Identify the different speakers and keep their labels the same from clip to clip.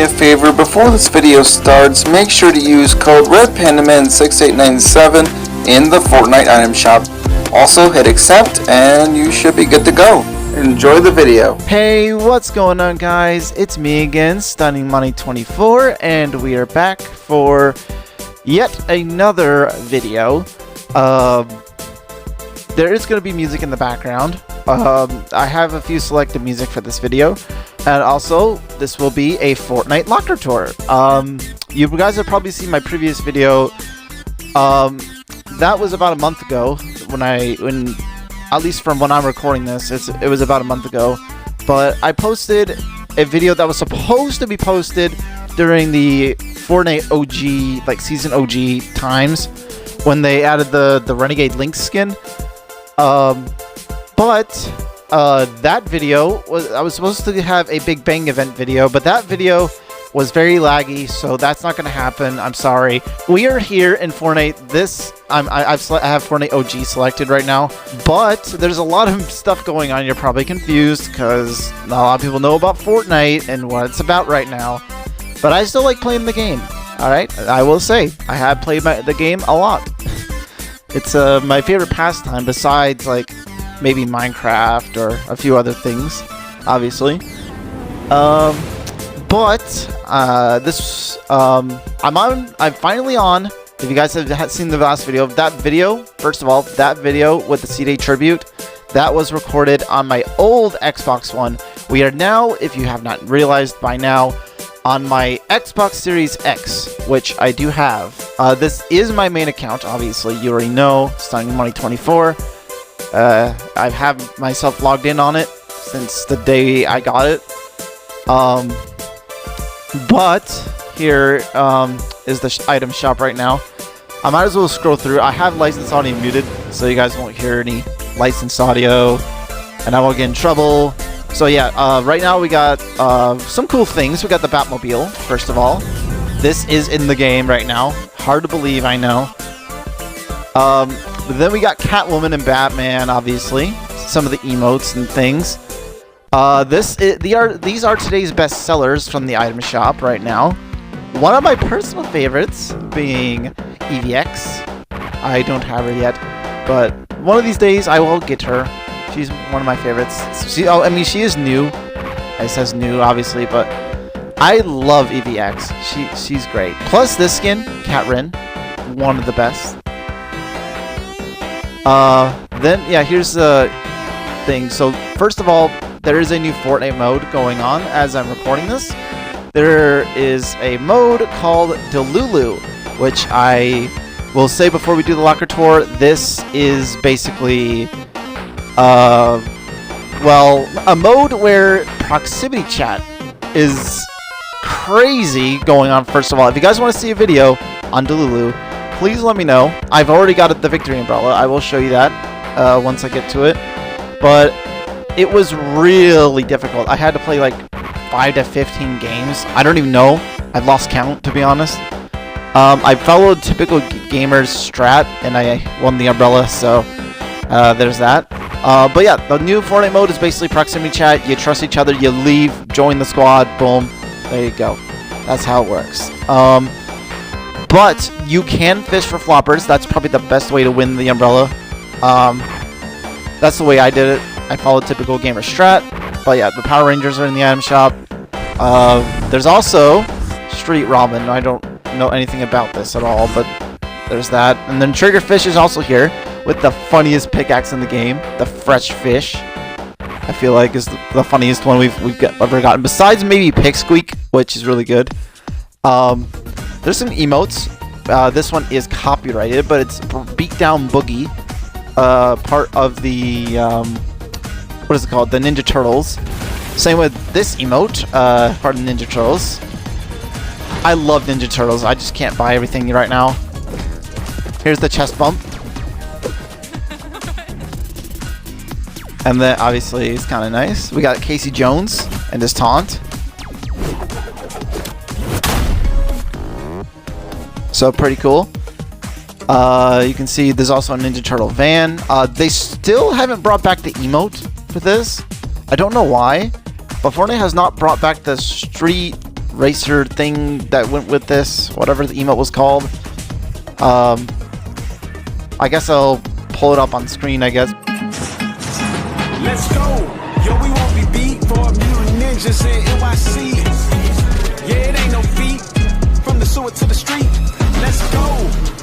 Speaker 1: a favor, before this video starts, make sure to use code RedPandaman6897 in the Fortnite item shop. Also hit accept and you should be good to go. Enjoy the video.
Speaker 2: Hey, what's going on, guys? It's me again, StunningMoney24, and we are back for yet another video. There is going to be music in the background. I have a few selected music for this video, and also this will be a Fortnite Locker tour. You guys have probably seen my previous video. That was about a month ago when at least from when I'm recording this, it was about a month ago. But I posted a video that was supposed to be posted during the Fortnite OG, like season OG times, when they added the Renegade Lynx skin. But that video I was supposed to have a Big Bang event video, but that video was very laggy, so that's not going to happen. I'm sorry. We are here in Fortnite. I have Fortnite OG selected right now, but there's a lot of stuff going on. You're probably confused because not a lot of people know about Fortnite and what it's about right now. But I still like playing the game. All right, I will say I have played the game a lot. It's my favorite pastime besides like maybe Minecraft or a few other things, obviously. I'm finally on. If you guys have seen the last video, first of all, that video with the C-Day tribute, that was recorded on my old Xbox One. We are now, if you have not realized by now, on my Xbox Series X, which I do have. This is my main account, obviously. You already know, StunningMoney24. I have myself logged in on it since the day I got it. But here is the item shop right now. I might as well scroll through. I have licensed audio muted, so you guys won't hear any licensed audio, and I won't get in trouble. So yeah, right now we got some cool things. We got the Batmobile, first of all. This is in the game right now. Hard to believe, I know. Then we got Catwoman and Batman, obviously. Some of the emotes and things. These are today's best sellers from the item shop right now. One of my personal favorites being EVX. I don't have her yet, but one of these days I will get her. She's one of my favorites. She is new. It says new, obviously, but I love EVX. She's great. Plus this skin, Cat Rin, one of the best. Then yeah, here's the thing. So first of all, there is a new Fortnite mode going on as I'm recording this. There is a mode called Delulu, which I will say before we do the locker tour. This is basically a mode where proximity chat is crazy going on. First of all, if you guys want to see a video on Delulu, please let me know. I've already got the victory umbrella. I will show you that once I get to it. But it was really difficult. I had to play like 5 to 15 games. I don't even know. I've lost count, to be honest. I followed typical gamers strat, and I won the umbrella, so there's that. But yeah, the new Fortnite mode is basically proximity chat. You trust each other, you leave, join the squad, boom. There you go. That's how it works. But you can fish for floppers. That's probably the best way to win the umbrella. That's the way I did it. I followed typical gamer strat. But yeah, the Power Rangers are in the item shop. There's also Street Robin. I don't know anything about this at all, but there's that. And then Triggerfish is also here with the funniest pickaxe in the game, the Fresh Fish. I feel like is the funniest one we've ever gotten, besides maybe Pixsqueak, which is really good. There's some emotes. This one is copyrighted, but it's Beatdown Boogie, part of the what is it called? The Ninja Turtles. Same with this emote, part of the Ninja Turtles. I love Ninja Turtles. I just can't buy everything right now. Here's the chest bump. And then obviously it's kind of nice. We got Casey Jones and his taunt. So pretty cool. You can see there's also a Ninja Turtle van. They still haven't brought back the emote for this. I don't know why, but Fortnite has not brought back the Street racer thing that went with this, whatever the emote was called. I guess I'll pull it up on screen, I guess.
Speaker 3: Let's go. Yo, we won't be beat for a mutant ninjas in NYC. Yeah, it ain't no feat. From the sewer to the street. Let's go.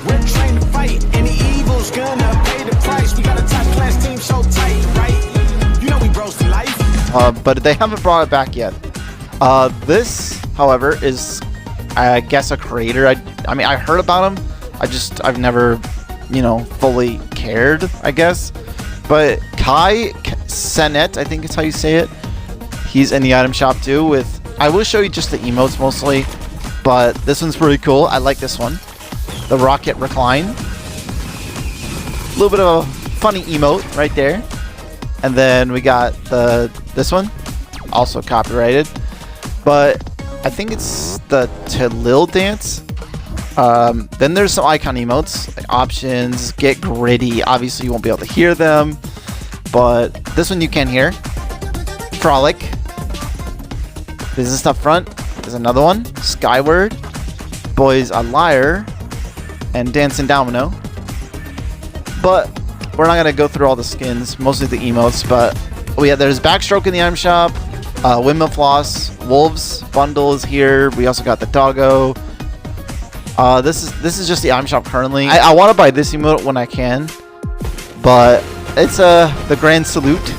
Speaker 3: We're trained to fight. Any evil's gonna pay the price. We got a top class team so tight, right? You know we bros for life.
Speaker 2: But they haven't brought it back yet. This, however, is, I guess, a creator. I mean, I heard about him. I've never, you know, fully cared, I guess. But Kai Senet, I think is how you say it. He's in the item shop too. I will show you just the emotes mostly, but this one's pretty cool. I like this one, the Rocket Recline. A little bit of a funny emote right there. And then we got this one, also copyrighted, but I think it's the Talil dance. Then there's some icon emotes, like options, get gritty. Obviously you won't be able to hear them, but this one you can hear. Frolic. Business up front. There's another one. Skyward. Boys a Liar. And Dancing Domino. But we're not gonna go through all the skins, mostly the emotes, but there's Backstroke in the item shop, Windmill Floss, Wolves Bundle is here. We also got the Doggo. This is just the item shop currently. I want to buy this emote when I can, but it's the Grand Salute,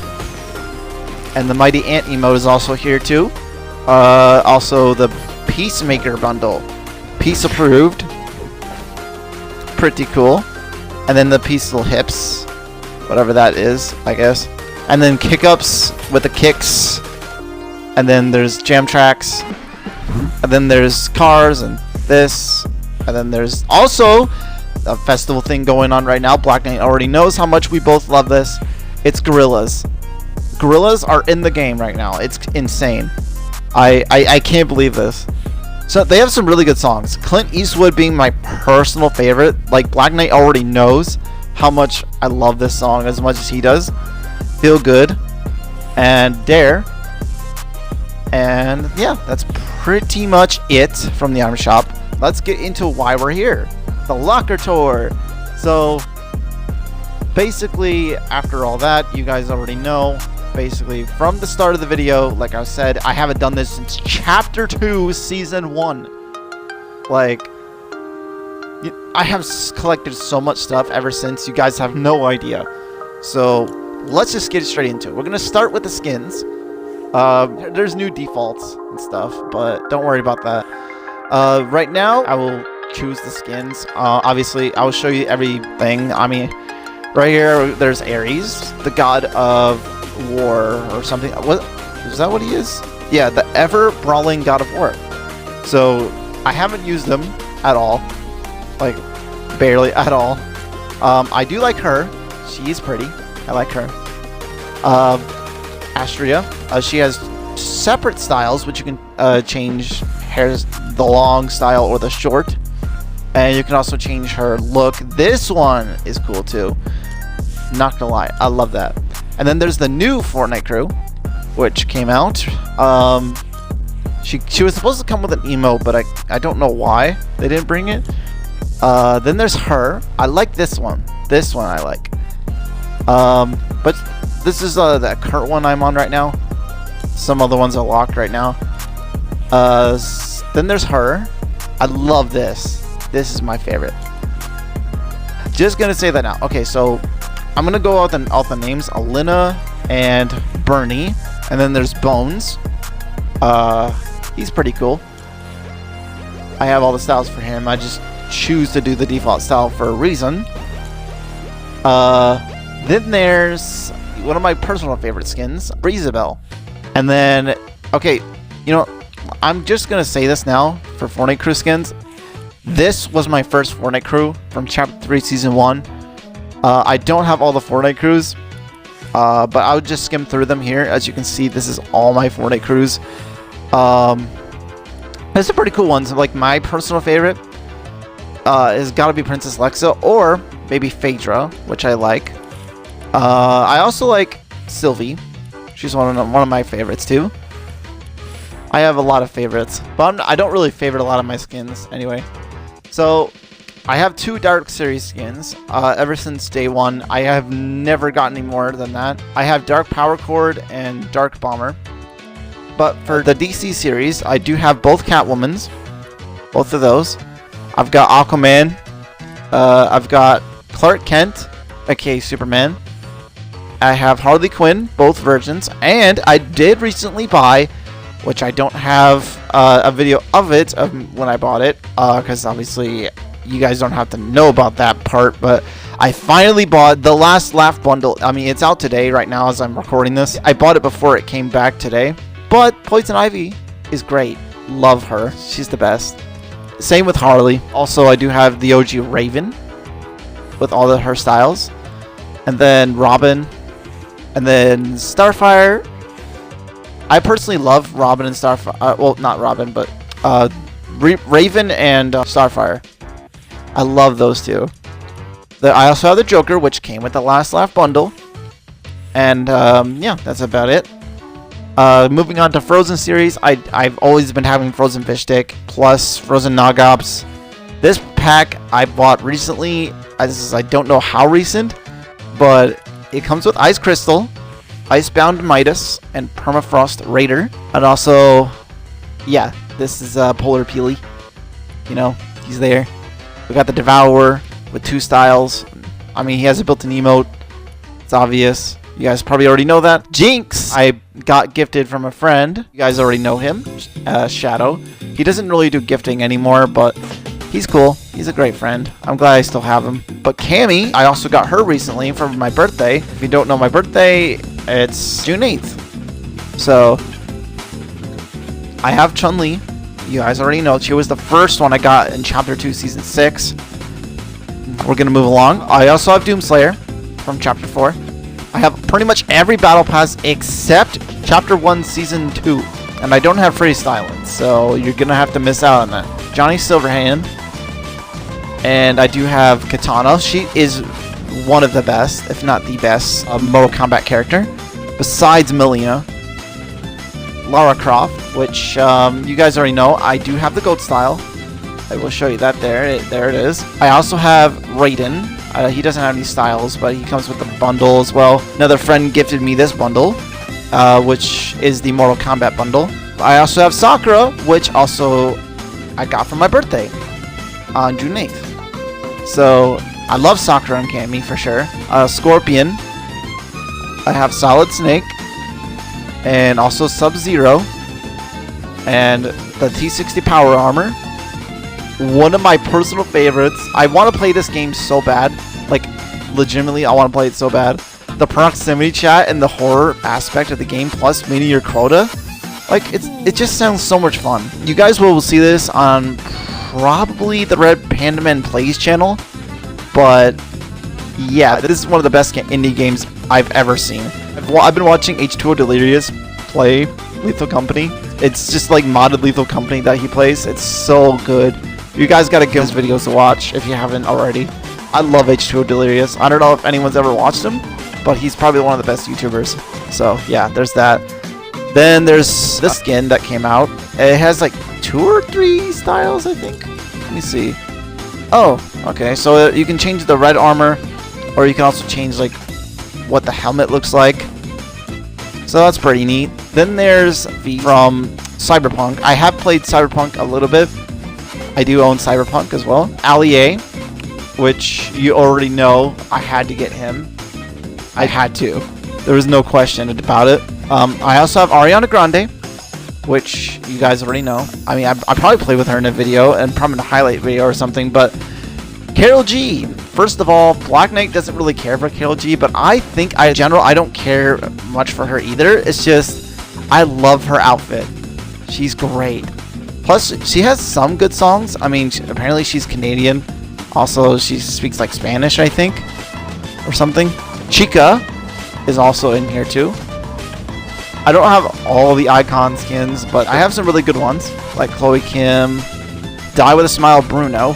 Speaker 2: and the Mighty Ant emote is also here too. Also the Peacemaker bundle, Peace approved, pretty cool. And then the Peaceful Hips, whatever that is, I guess. And then kick-ups with the kicks. And then there's jam tracks. And then there's cars and this. And then there's also a festival thing going on right now. Black Knight already knows how much we both love this. It's Gorillas. Gorillas are in the game right now. It's insane. I can't believe this. So they have some really good songs. Clint Eastwood being my personal favorite. Like, Black Knight already knows how much I love this song as much as he does. Feel Good and Dare. And yeah, that's pretty much it from the item shop. Let's get into why we're here. The Locker Tour. So basically, after all that, you guys already know. Basically, from the start of the video, like I said, I haven't done this since Chapter 2, Season 1. Like, I have collected so much stuff ever since. You guys have no idea. So, let's just get straight into it. We're going to start with the skins. There's new defaults and stuff, but don't worry about that. Right now, I will choose the skins. Obviously, I will show you everything. I mean, right here, there's Ares, the god of war or something. What is that? What he is? Yeah, the ever brawling god of war. So I haven't used them at all, like barely at all. I do like her. She's pretty. I like her. Astria. She has separate styles, which you can change hair's the long style or the short, and you can also change her look. This one is cool too. Not gonna lie, I love that. And then there's the new Fortnite crew, which came out. She was supposed to come with an emote, but I don't know why they didn't bring it. Then there's her. I like this one. This one I like. But this is the current one I'm on right now. Some other ones are locked right now. Then there's her. I love this. This is my favorite. Just gonna say that now. Okay, so I'm gonna go out the names: Alina and Bernie, and then there's Bones. He's pretty cool. I have all the styles for him. I just choose to do the default style for a reason. Then there's one of my personal favorite skins, Breezabelle. And then, okay, you know, I'm just gonna say this now for Fortnite crew skins. This was my first Fortnite crew from Chapter 3, Season 1. I don't have all the Fortnite crews, but I would just skim through them here. As you can see, this is all my Fortnite crews. There's some pretty cool ones. Like, my personal favorite has got to be Princess Lexa, or maybe Phaedra, which I like. I also like Sylvie. She's one of my favorites too. I have a lot of favorites, but I don't really favorite a lot of my skins anyway. So I have 2 Dark Series skins ever since day 1. I have never gotten any more than that. I have Dark Power Chord and Dark Bomber. But for the DC series, I do have both Catwomans, both of those. I've got Aquaman. I've got Clark Kent, aka Superman. I have Harley Quinn, both versions, and I did recently buy, which I don't have a video of it when I bought it, because obviously you guys don't have to know about that part, but I finally bought the Last Laugh bundle. I mean, it's out today right now as I'm recording this. I bought it before it came back today, but Poison Ivy is great. Love her. She's the best. Same with Harley. Also, I do have the OG Raven with all of her styles, and then Robin, and then Starfire. I personally love Robin and Starfire. Well, not Robin, but Raven and Starfire. I love those two. I also have the Joker, which came with the Last Laugh bundle. And yeah, that's about it. Moving on to Frozen series, I've always been having Frozen Fish Stick plus Frozen Nogops. This pack I bought recently. I don't know how recent, but it comes with Ice Crystal, Icebound Midas, and Permafrost Raider. And also, yeah, this is Polar Peely. You know, he's there. We got the Devourer with 2 styles. I mean, he has a built-in emote. It's obvious. You guys probably already know that. Jinx, I got gifted from a friend. You guys already know him. Shadow. He doesn't really do gifting anymore, but he's cool. He's a great friend. I'm glad I still have him. But Cammy, I also got her recently for my birthday. If you don't know my birthday, it's June 8th. So, I have Chun-Li. You guys already know. She was the first one I got in Chapter 2, Season 6. We're going to move along. I also have Doomslayer from Chapter 4. I have pretty much every Battle Pass except Chapter 1, Season 2. And I don't have Freeze Silence, so you're going to have to miss out on that. Johnny Silverhand. And I do have Katana. She is one of the best, if not the best, Mortal Kombat character. Besides Mileena. Lara Croft, which you guys already know. I do have the gold style. I will show you that there. There it is. I also have Raiden. He doesn't have any styles, but he comes with the bundle as well. Another friend gifted me this bundle, which is the Mortal Kombat bundle. I also have Sakura, which also I got for my birthday on June 8th. So I love Sakura and Cammy for sure. Scorpion. I have Solid Snake. And also Sub-Zero. And the T60 Power Armor. One of my personal favorites. I want to play this game so bad. Like, legitimately, I want to play it so bad. The proximity chat and the horror aspect of the game, plus meeting your quota. Like, it just sounds so much fun. You guys will see this on probably the Red Panda Man Plays channel. But, yeah, this is one of the best indie games I've ever seen. I've been watching H2O Delirious play Lethal Company. It's just like modded Lethal Company that he plays. It's so good. You guys gotta give his videos to watch if you haven't already. I love H2O Delirious. I don't know if anyone's ever watched him, but he's probably one of the best YouTubers. So yeah, there's that. Then there's this skin that came out. It has like 2 or 3 styles, I think. Let me see. Oh, okay. So you can change the red armor, or you can also change like what the helmet looks like. So that's pretty neat. Then there's V from Cyberpunk. I have played Cyberpunk a little bit. I do own Cyberpunk as well. Ali A, which you already know. I had to get him. I had to. There was no question about it. I also have Ariana Grande, which you guys already know. I mean, I probably played with her in a video and probably in a highlight video or something, but Karol G. First of all, Black Knight doesn't really care for Karol G, but I think in general, I don't care much for her either. It's just, I love her outfit. She's great. Plus, she has some good songs. I mean, apparently she's Canadian. Also, she speaks like Spanish, I think, or something. Chica is also in here too. I don't have all the icon skins, but I have some really good ones, like Chloe Kim, Die With A Smile Bruno.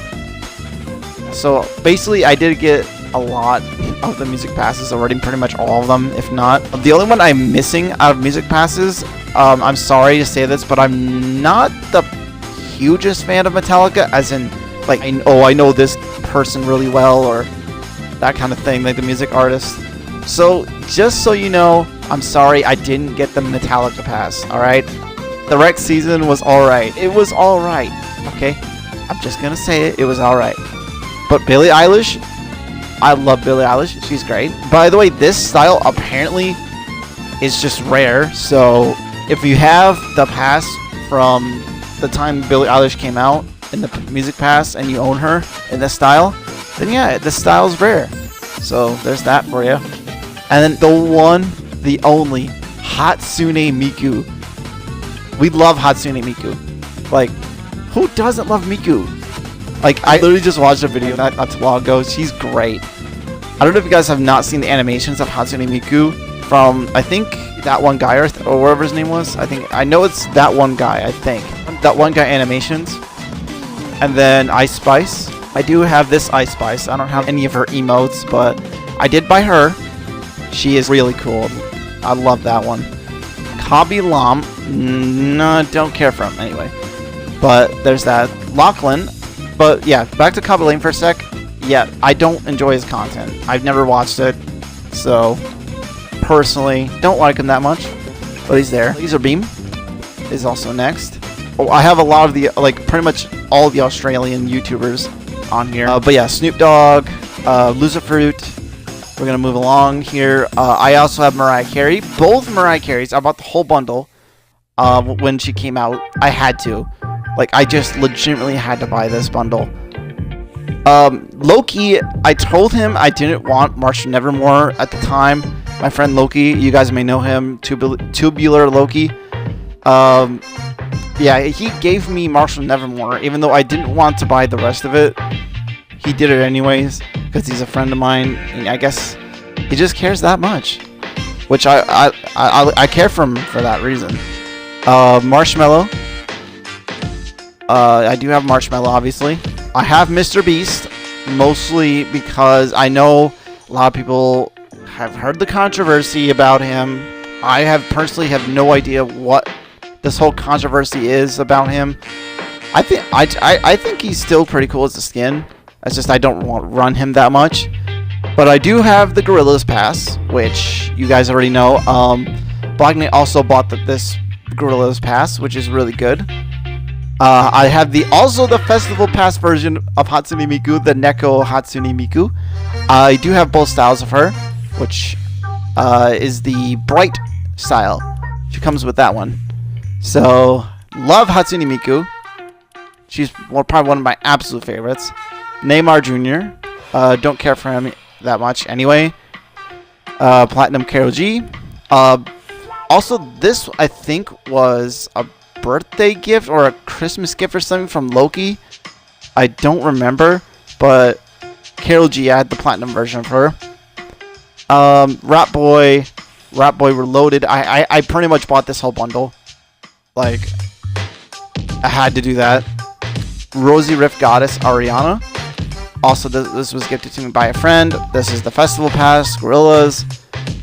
Speaker 2: So basically, I did get a lot of the music passes already, pretty much all of them, if not. The only one I'm missing out of music passes, I'm sorry to say this, but I'm not the hugest fan of Metallica, as in, like, I know this person really well, or that kind of thing, like the music artist. So, just so you know, I'm sorry I didn't get the Metallica pass, alright? The Rex season was alright. It was alright, okay? I'm just gonna say it was alright. But Billie Eilish, I love Billie Eilish. She's great. By the way, this style apparently is just rare. So if you have the pass from the time Billie Eilish came out in the music pass and you own her in this style, then yeah, this style's rare. So there's that for you. And then the one, the only, Hatsune Miku. We love Hatsune Miku. Like, who doesn't love Miku? Like, I literally just watched a video not too long ago. She's great. I don't know if you guys have not seen the animations of Hatsune Miku from, I think, that one guy, or whatever his name was. I know it's that one guy, I think. That one guy animations. And then Ice Spice. I do have this Ice Spice. I don't have any of her emotes, but I did buy her. She is really cool. I love that one. Kabi Lam. No, don't care for him anyway. But there's that. Lachlan. But yeah, back to Kabi Lam for a sec. Yeah, I don't enjoy his content. I've never watched it. So, personally, don't like him that much. But he's there. Laser Beam is also next. Oh, I have a lot of the, like, pretty much all the Australian YouTubers on here. But yeah, Snoop Dogg, Loserfruit. We're going to move along here. I also have Mariah Carey. Both Mariah Careys. I bought the whole bundle when she came out. I had to. Like, I just legitimately had to buy this bundle. Loki, I told him I didn't want Marshall Nevermore at the time. My friend Loki, you guys may know him, Tubular Loki. Yeah, he gave me Marshall Nevermore, even though I didn't want to buy the rest of it. He did it anyways, because he's a friend of mine, and I guess he just cares that much. Which I care for him for that reason. Marshmallow. I do have Marshmallow, obviously. I have Mr. Beast, mostly because I know a lot of people have heard the controversy about him. I personally have no idea what this whole controversy is about him. I think he's still pretty cool as a skin. It's just I don't run him that much. But I do have the Gorillas Pass, which you guys already know. Black Knight also bought this Gorillas Pass, which is really good. I have also the Festival Pass version of Hatsune Miku, the Neko Hatsune Miku. I do have both styles of her, which is the bright style. She comes with that one. So, love Hatsune Miku. She's probably one of my absolute favorites. Neymar Jr. Don't care for him that much anyway. Platinum Karol G. Also, this, I think, was a birthday gift or a Christmas gift or something from Loki. I don't remember, but Karol G, I had the platinum version of her. Rat Boy Reloaded. I pretty much bought this whole bundle. Like, I had to do that. Rosie Rift Goddess Ariana. Also, this was gifted to me by a friend. This is the Festival Pass, Gorillas.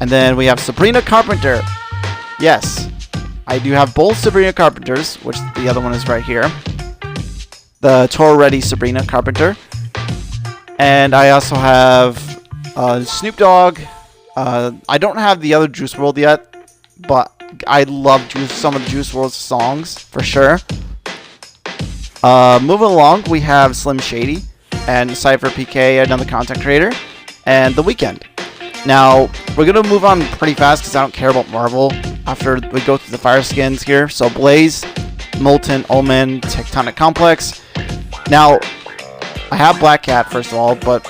Speaker 2: And then we have Sabrina Carpenter. Yes, I do have both Sabrina Carpenters, which the other one is right here. The Tour Ready Sabrina Carpenter. And I also have Snoop Dogg. I don't have the other Juice WRLD yet, but I love some of the Juice WRLD songs, for sure. Moving along, we have Slim Shady and Cypher PK, another content creator, and The Weeknd. Now, we're going to move on pretty fast because I don't care about Marvel after we go through the fire skins here. So, Blaze, Molten, Omen, Tectonic Complex. Now, I have Black Cat, first of all, but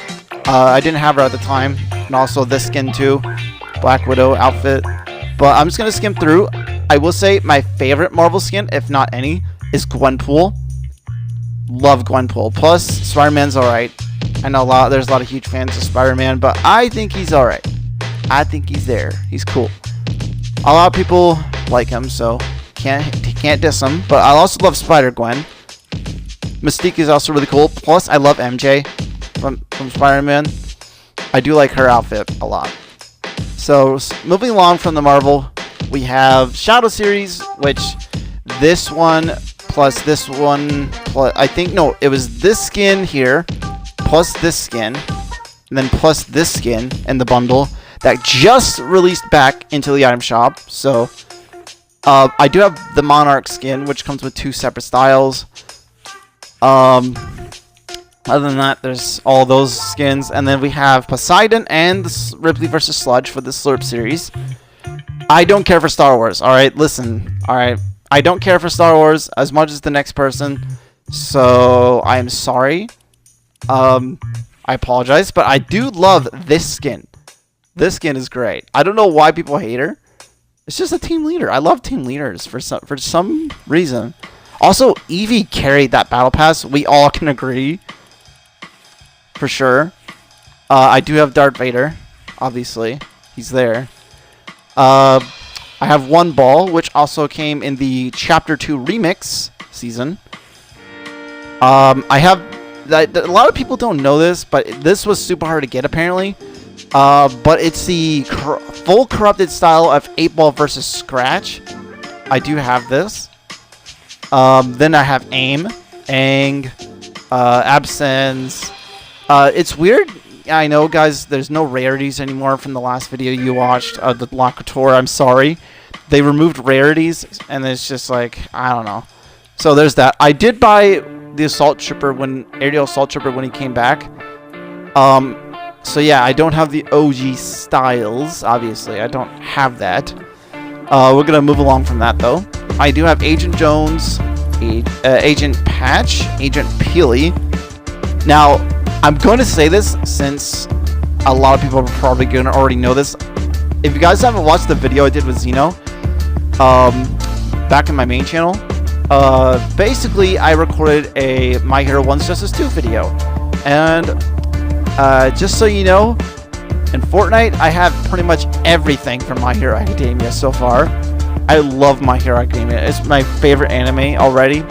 Speaker 2: I didn't have her at the time. And also this skin, too. Black Widow outfit. But I'm just going to skim through. I will say my favorite Marvel skin, if not any, is Gwenpool. Love Gwenpool. Plus, Spider-Man's alright. I know there's a lot of huge fans of Spider-Man, but I think he's alright. I think he's there. He's cool. A lot of people like him, so can't diss him. But I also love Spider-Gwen. Mystique is also really cool. Plus, I love MJ from Spider-Man. I do like her outfit a lot. So moving along from the Marvel, we have Shadow series, which this one plus this one plus it was this skin here plus this skin and then plus this skin in the bundle that just released back into the item shop. So I do have the Monarch skin, which comes with 2 separate styles. Other than that, there's all those skins. And then we have Poseidon and the Ripley vs. Sludge for the Slurp series. I don't care for Star Wars, alright? Listen, alright? I don't care for Star Wars as much as the next person. So, I am sorry. I apologize. But I do love this skin. This skin is great. I don't know why people hate her. It's just a team leader. I love team leaders for some reason. Also, Eevee carried that battle pass. We all can agree. For sure. I do have Darth Vader. Obviously. He's there. I have One Ball, which also came in the Chapter 2 Remix season. I have... A lot of people don't know this, but this was super hard to get, apparently. But it's the full corrupted style of 8-Ball versus Scratch. I do have this. Then I have Aim, Aang, Absence. It's weird. I know, guys, there's no rarities anymore from the last video you watched, the Locator. I'm sorry. They removed rarities, and it's just like, I don't know. So there's that. I did buy the Assault Trooper Aerial Assault Trooper when he came back. So yeah, I don't have the OG styles, obviously. I don't have that. We're going to move along from that, though. I do have Agent Jones, Agent Patch, Agent Peely. Now, I'm going to say this since a lot of people are probably going to already know this. If you guys haven't watched the video I did with Zeno, back in my main channel, basically I recorded a My Hero 1's Justice 2 video. And just so you know, in Fortnite, I have pretty much everything from My Hero Academia so far. I love My Hero Academia. It's my favorite anime already.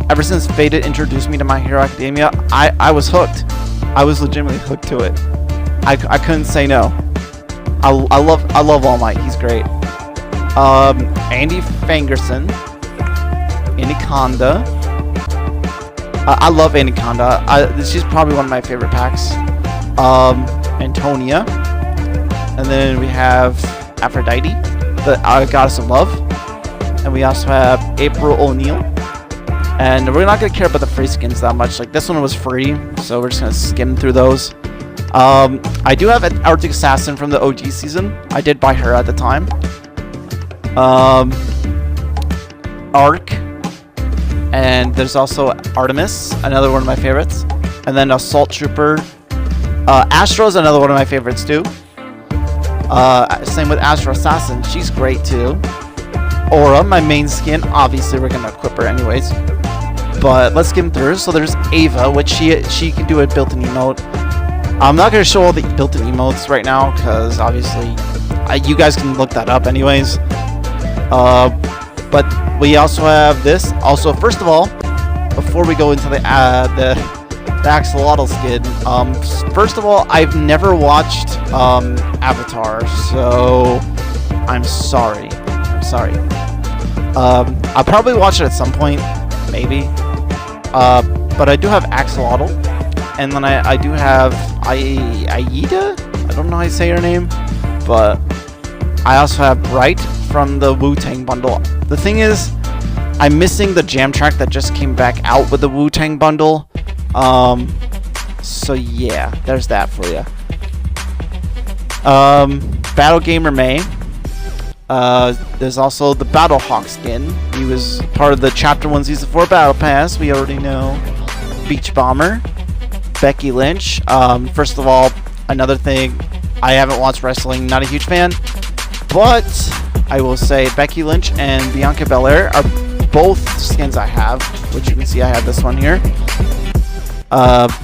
Speaker 2: Ever since Faded introduced me to My Hero Academia, I was hooked. I was legitimately hooked to it. I couldn't say no. I love All Might. He's great. Andy Fangerson, Anaconda. I love Anaconda. She's probably one of my favorite packs. Antonia, and then we have Aphrodite, the goddess of love, and we also have April O'Neil. And we're not gonna care about the free skins that much. Like, this one was free, so we're just gonna skim through those. I do have an Arctic Assassin from the OG season. I did buy her at the time. Arc, and there's also Artemis, another one of my favorites, and then Assault Trooper. Astro's another one of my favorites too. Same with Astro Assassin, she's great too. Aura, my main skin, obviously we're gonna equip her anyways. But let's skim through. So there's Ava, which she can do a built-in emote. I'm not gonna show all the built-in emotes right now because obviously you guys can look that up anyways. But we also have this. Also, first of all, before we go into the Axolotl skin, first of all, I've never watched Avatar, so I'm sorry. I'll probably watch it at some point, maybe. But I do have Axolotl, and then I do have Aida. I don't know how you say her name, but I also have Bright from the Wu-Tang bundle. The thing is, I'm missing the jam track that just came back out with the Wu-Tang bundle. So yeah, there's that for you. Battle Gamer May. There's also the Battlehawk skin. He was part of the Chapter 1 Season 4 Battle Pass. We already know. Beach Bomber. Becky Lynch. First of all, another thing. I haven't watched wrestling. Not a huge fan. But I will say Becky Lynch and Bianca Belair are both skins I have. Which you can see I have this one here.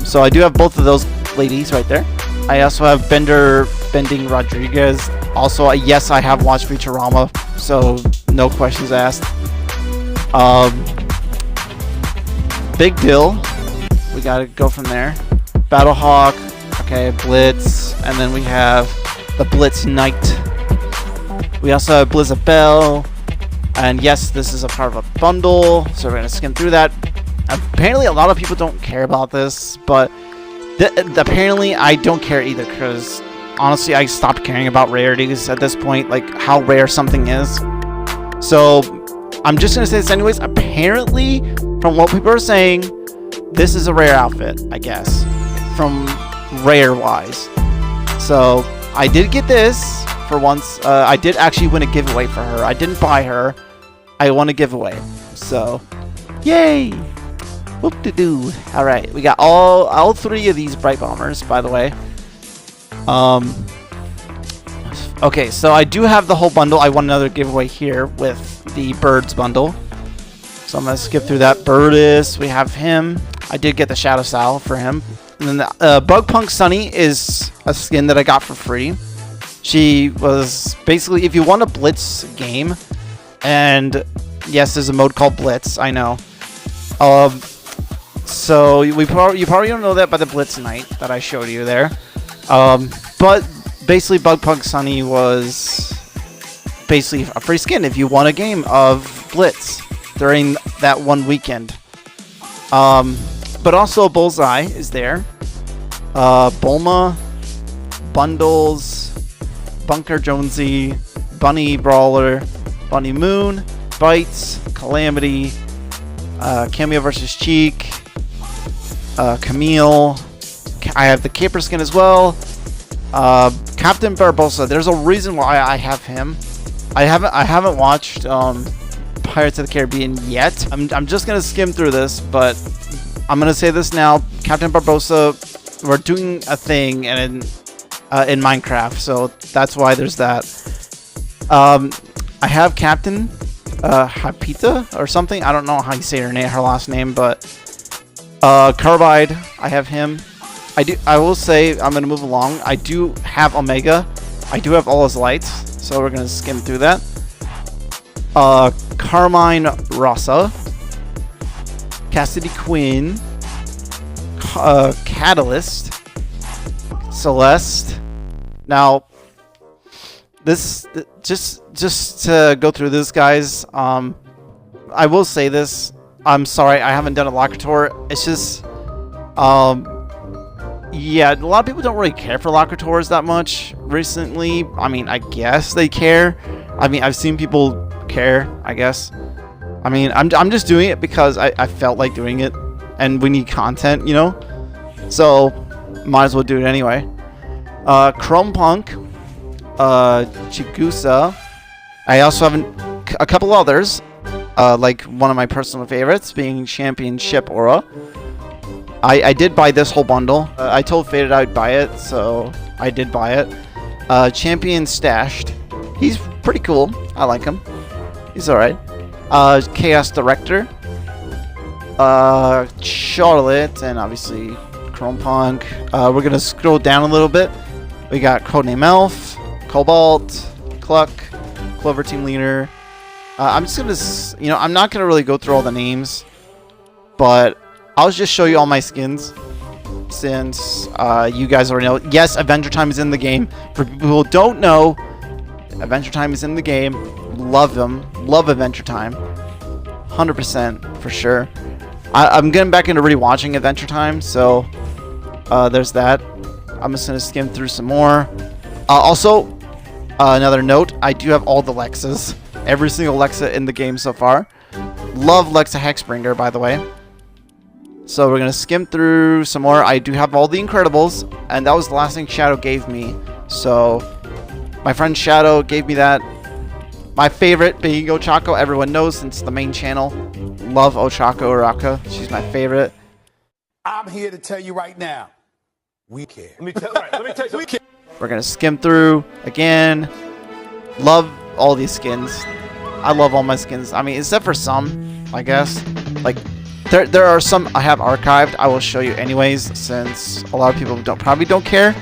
Speaker 2: So I do have both of those ladies right there. I also have Bending Rodriguez. Also, yes, I have watched Futurama, so no questions asked. Big Deal. We gotta go from there. Battlehawk. Okay, Blitz. and then we have the Blitz Knight. We also have Blizzabelle, and yes, this is a part of a bundle, so we're gonna skim through that. Apparently, a lot of people don't care about this, but apparently I don't care either, because honestly, I stopped caring about rarities at this point, like how rare something is. So I'm just gonna say this anyways. Apparently, from what people are saying, this is a rare outfit, I guess, from rare wise. So I did get this for once. I did actually win a giveaway for her. I didn't buy her. I won a giveaway. So, yay! Whoop-de-doo. All right, we got all 3 of these Bright Bombers, by the way. Okay, so I do have the whole bundle. I won another giveaway here with the Birds bundle. So I'm going to skip through that. Birdus, we have him. I did get the Shadow Style for him. And then the Bugpunk Sunny is a skin that I got for free. She was basically, if you want a Blitz game, and yes, there's a mode called Blitz, I know. So you probably don't know that by the Blitz Knight that I showed you there. But basically, Bugpunk Sunny was basically a free skin if you won a game of Blitz during that one weekend. But also Bullseye is there. Bulma, Bundles, Bunker Jonesy, Bunny Brawler, Bunny Moon, Bites, Calamity, Cameo vs. Cheek, Camille. I have the Caper skin as well. Captain Barbossa. There's a reason why I have him. I haven't watched Pirates of the Caribbean yet. I'm just gonna skim through this, but I'm gonna say this now. Captain Barbossa, we're doing a thing in Minecraft, so that's why there's that. I have Captain Hapita or something. I don't know how you say her last name, but Carbide. I have him. I will say, I'm gonna move along. I do have Omega. I do have all his lights, so we're gonna skim through that. Carmine Rossa, Cassidy Quinn, Catalyst, Celeste. Now, this just to go through this, guys. I will say this. I'm sorry, I haven't done a locker tour. It's just, yeah, a lot of people don't really care for locker tours that much recently. I mean, I guess they care. I mean, I've seen people care, I guess. I mean, I'm just doing it because I felt like doing it, and we need content, you know? So, might as well do it anyway. Chrome Punk, Chigusa. I also have a couple others, like one of my personal favorites being Championship Aura. I did buy this whole bundle. I told Faded I'd buy it, so I did buy it. Champion Stashed. He's pretty cool. I like him. He's alright. Chaos Director. Charlotte, and obviously Chrome Punk. We're going to scroll down a little bit. We got Codename Elf, Cobalt, Cluck, Clover Team Leader. I'm just going to, you know, I'm not going to really go through all the names, but I'll just show you all my skins since you guys already know. Yes, Adventure Time is in the game. For people who don't know, Adventure Time is in the game. Love them. Love Adventure Time. 100% for sure. I'm getting back into rewatching Adventure Time, so there's that. I'm just going to skim through some more. Also, another note, I do have all the Lexas. Every single Lexa in the game so far. Love Lexa Hexbringer, by the way. So we're going to skim through some more. I do have all the Incredibles, and that was the last thing Shadow gave me. So my friend Shadow gave me that. My favorite being Ochako, everyone knows since the main channel. Love Ochako Uraka. She's my favorite.
Speaker 3: I'm here to tell you right now, we care. Let me tell you, we care.
Speaker 2: We're going to skim through again. Love all these skins. I love all my skins. I mean, except for some, I guess. Like, there are some I have archived. I will show you anyways, since a lot of people probably don't care.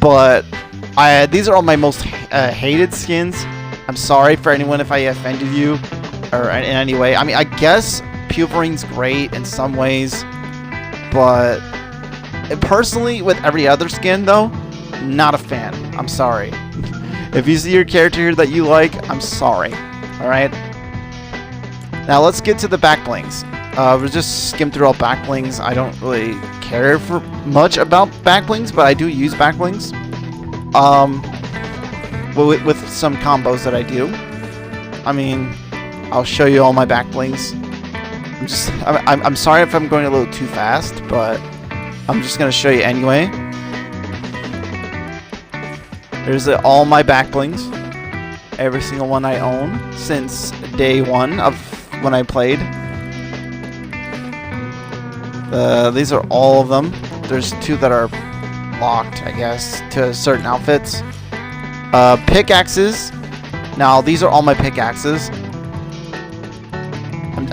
Speaker 2: But these are all my most hated skins. I'm sorry for anyone if I offended you or in any way. I mean, I guess Puverine's great in some ways, but personally, with every other skin though, not a fan. I'm sorry. If you see your character here that you like, I'm sorry. Alright? Now let's get to the back blings. We'll just skim through all back blings. I don't really care for much about back blings, but I do use back blings. With some combos that I do. I mean, I'll show you all my back blings. I'm sorry if I'm going a little too fast, but I'm just gonna show you anyway. There's all my back blings. Every single one I own since day one of when I played. These are all of them. There's 2 that are locked, I guess, to certain outfits. Pickaxes. Now, these are all my pickaxes.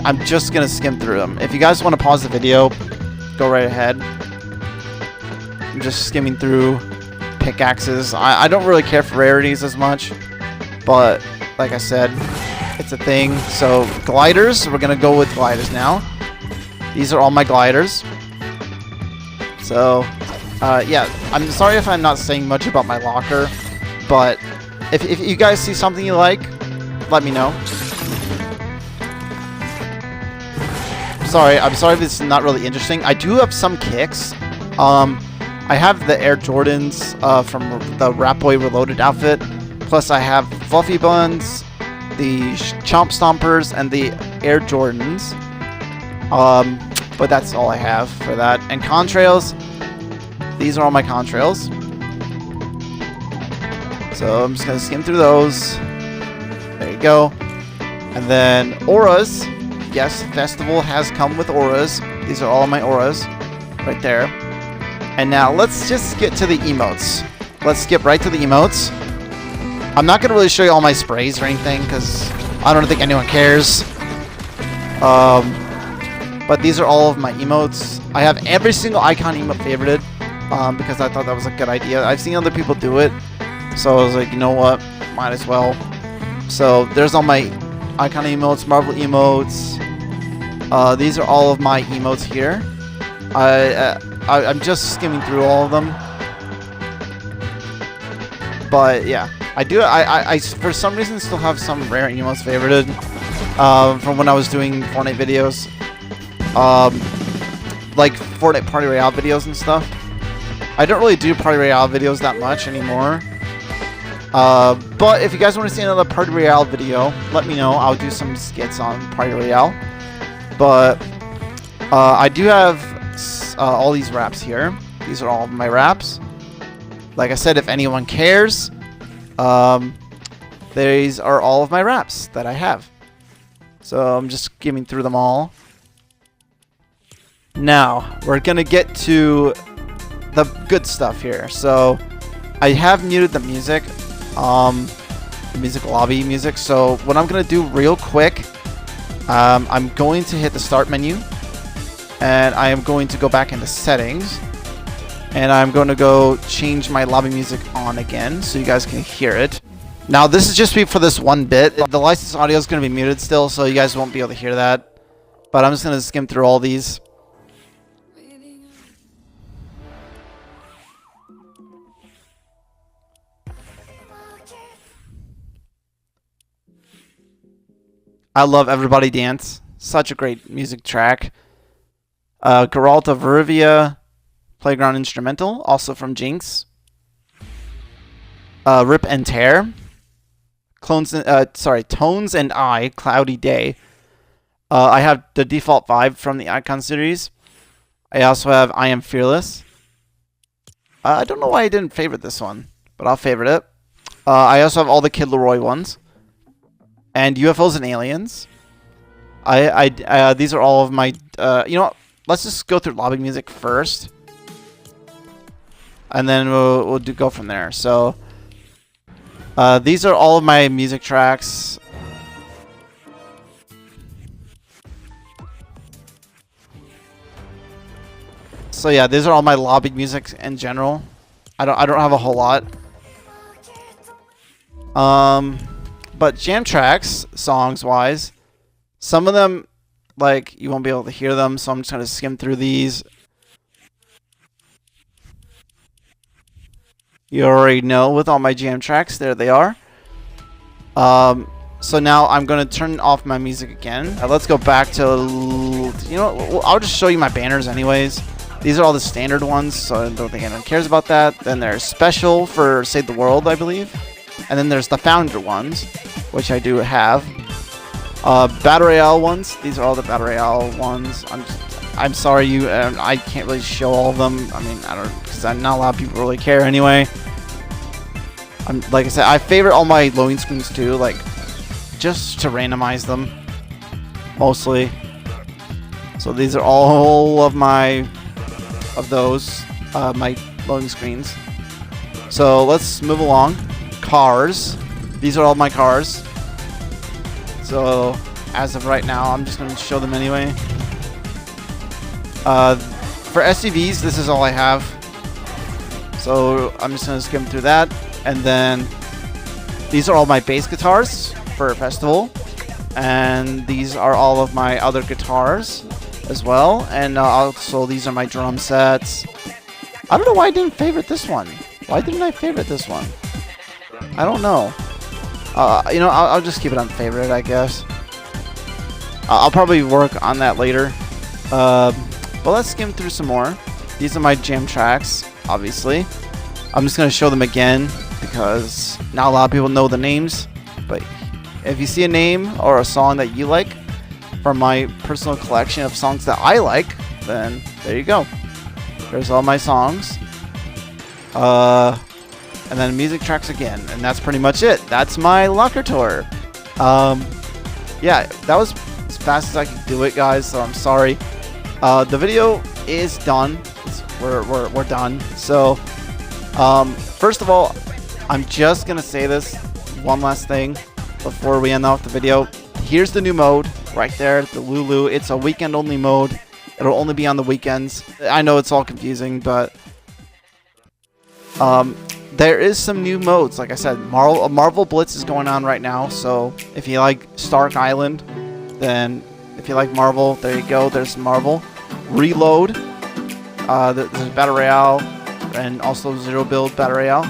Speaker 2: I'm just gonna skim through them. If you guys want to pause the video, go right ahead. I'm just skimming through pickaxes. I don't really care for rarities as much, but like I said, it's a thing. So gliders, we're gonna go with gliders now. These are all my gliders. So yeah, I'm sorry if I'm not saying much about my locker, but if you guys see something you like, let me know. I'm sorry if it's not really interesting. I do have some kicks. I have the Air Jordans from the Rat Boy Reloaded outfit. Plus I have Fluffy Buns, the Chomp Stompers, and the Air Jordans. But that's all I have for that. And contrails. These are all my contrails. So I'm just going to skim through those. There you go. And then auras. Yes, Festival has come with auras. These are all of my auras. Right there. And now let's just get to the emotes. Let's skip right to the emotes. I'm not going to really show you all my sprays or anything because I don't think anyone cares. But these are all of my emotes. I have every single icon emote favorited because I thought that was a good idea. I've seen other people do it. So I was like, you know what? Might as well. So there's all my icon emotes, Marvel emotes. These are all of my emotes here. I'm just skimming through all of them. But yeah, I for some reason still have some rare emotes favorited from when I was doing Fortnite videos. Like Fortnite Party Royale videos and stuff. I don't really do Party Royale videos that much anymore. But if you guys want to see another Party Royale video, let me know. I'll do some skits on Party Royale. But I do have all these wraps here. These are all of my wraps. Like I said, if anyone cares, these are all of my wraps that I have. So I'm just skimming through them all. Now, we're going to get to the good stuff here. So I have muted the music. The music lobby music. So what I'm going to do real quick, I'm going to hit the start menu. And I am going to go back into settings. And I'm going to go change my lobby music on again so you guys can hear it. Now this is just for this one bit. The licensed audio is going to be muted still, so you guys won't be able to hear that. But I'm just going to skim through all these. I love Everybody Dance. Such a great music track. Geralt of Rivia, Playground Instrumental, also from Jinx. Rip and Tear. Tones and I, Cloudy Day. I have the default vibe from the Icon series. I also have I Am Fearless. I don't know why I didn't favorite this one, but I'll favorite it. I also have all the Kid Leroy ones. And UFOs and Aliens. These are all of my... you know what? Let's just go through lobby music first. And then we'll go from there. So... these are all of my music tracks. So yeah, these are all my lobby music in general. I don't have a whole lot. But jam tracks, songs wise, some of them, like, you won't be able to hear them, so I'm just gonna skim through these. You already know with all my jam tracks. There they are. So now I'm going to turn off my music again. Let's go back to, you know, I'll just show you my banners anyways. These are all the standard ones, so I don't think anyone cares about that. Then there's special for Save the World, I believe. And then there's the founder ones, which I do have. Battle Royale ones. These are all the Battle Royale ones. I'm sorry, I can't really show all of them. I mean, I don't, because not a lot of people really care anyway. Like I said, I favorite all my loading screens too, like just to randomize them, mostly. So these are all of my my loading screens. So let's move along. Cars. These are all my cars. So as of right now, I'm just going to show them anyway. For SUVs, this is all I have. So I'm just going to skim through that. And then these are all my bass guitars for Festival. And these are all of my other guitars as well. And also these are my drum sets. I don't know why I didn't favorite this one. Why didn't I favorite this one? I don't know. You know, I'll just keep it on favorite, I guess. I'll probably work on that later. But let's skim through some more. These are my jam tracks, obviously. I'm just going to show them again because not a lot of people know the names. But if you see a name or a song that you like from my personal collection of songs that I like, then there you go. There's all my songs. And then music tracks again. And that's pretty much it. That's my Locker tour. Yeah, that was as fast as I could do it, guys, so I'm sorry. The video is done. We're done. So, first of all, I'm just gonna say this one last thing before we end off the video. Here's the new mode right there, the Lulu. It's a weekend only mode. It'll only be on the weekends. I know it's all confusing, but there is some new modes. Like I said, Marvel Blitz is going on right now. So if you like Stark Island, then if you like Marvel, there you go. There's Marvel. Reload. There's Battle Royale and also Zero Build Battle Royale.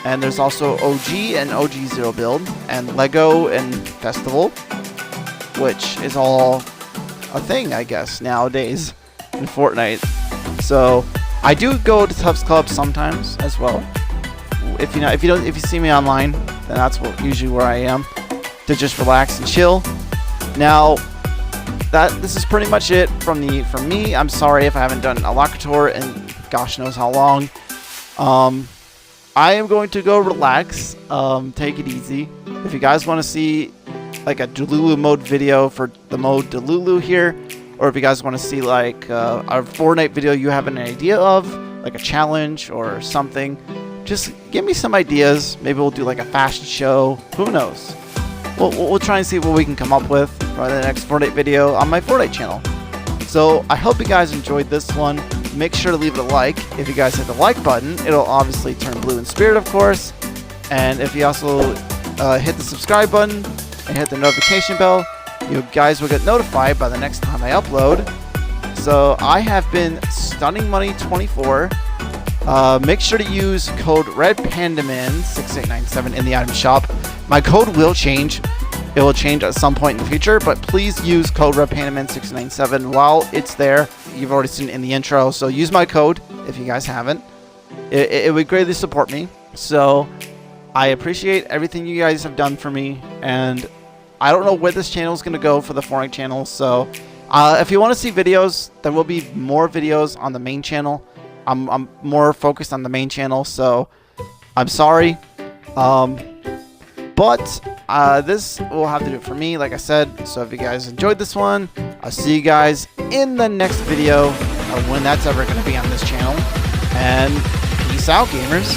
Speaker 2: And there's also OG and OG Zero Build and Lego and Festival, which is all a thing, I guess, nowadays in Fortnite. So I do go to Tubs Club sometimes as well. If you see me online, then that's usually where I am to just relax and chill. Now, this is pretty much it from me. I'm sorry if I haven't done a Locker tour in gosh knows how long. I am going to go relax, take it easy. If you guys want to see like a Delulu mode video for the mode Delulu here, or if you guys want to see like a Fortnite video you have an idea of, like a challenge or something, just give me some ideas. Maybe we'll do like a fashion show. Who knows? We'll try and see what we can come up with for the next Fortnite video on my Fortnite channel. So I hope you guys enjoyed this one. Make sure to leave it a like. If you guys hit the like button, it'll obviously turn blue in spirit, of course. And if you also hit the subscribe button and hit the notification bell, you guys will get notified by the next time I upload. So I have been StunningMoney24. Make sure to use code RedPandaMan6897 in the item shop. My code will change. It will change at some point in the future, but please use code RedPandaMan697 while it's there. You've already seen it in the intro, so use my code if you guys haven't. It would greatly support me. So I appreciate everything you guys have done for me, and I don't know where this channel is going to go for the Fortnite channel. So if you want to see videos, there will be more videos on the main channel. I'm more focused on the main channel, so I'm sorry. But this will have to do it for me, like I said. So if you guys enjoyed this one, I'll see you guys in the next video, when that's ever going to be on this channel. And peace out, gamers.